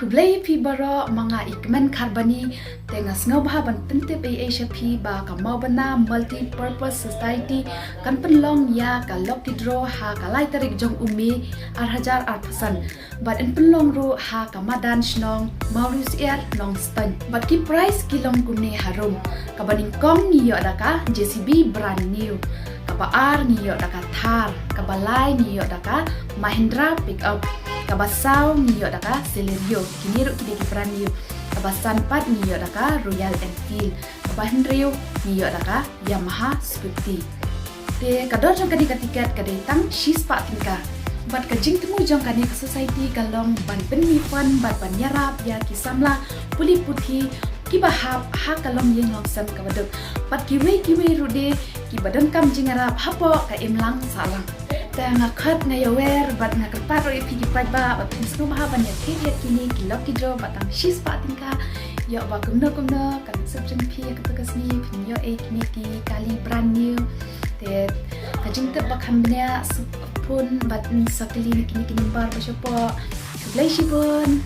kublai pi baro mga ikmen karbani tengas ngobha ban pentip Asia pi ba ka mau bana multi purpose society kan penlong ya ka lokti dro ha ka lai tarik jong umi ar hajar ar pasan but in penlong ru ha ka madan shnong maurus air nong stan but ki price kilong kumne harum ka baning kong niyo daka JCB brand new kabaar niyo daka Thar kabalai niyo daka Mahindra pickup kabasau niyo daka Celerio kiniru kide ki brand new kabasan pat niyo daka Royal Enfield kabahenrio niyo daka Yamaha Scooty te kador jong kadi katiket kadai tang shispa tingka bat kajing temu jong kadi ke society kalong ban penifan bat ban yarap ya kisamla puli puthi ki bahap ha kalong yeng long sam kabaduk pat kiwe rude ki badan kam jingarap hapo ka imlang salang ta ngakhat ngayawer bat ngakapat ro ipi pat ba bat pinsno mahaban ya tiet kini kilok kidro batang shis patingka ya ba kumno kan subjeng pi katagasni pinyo e kini ki kali brand new te kajing te bakhamnya pun bat sakli kini bar basyopo blai shibon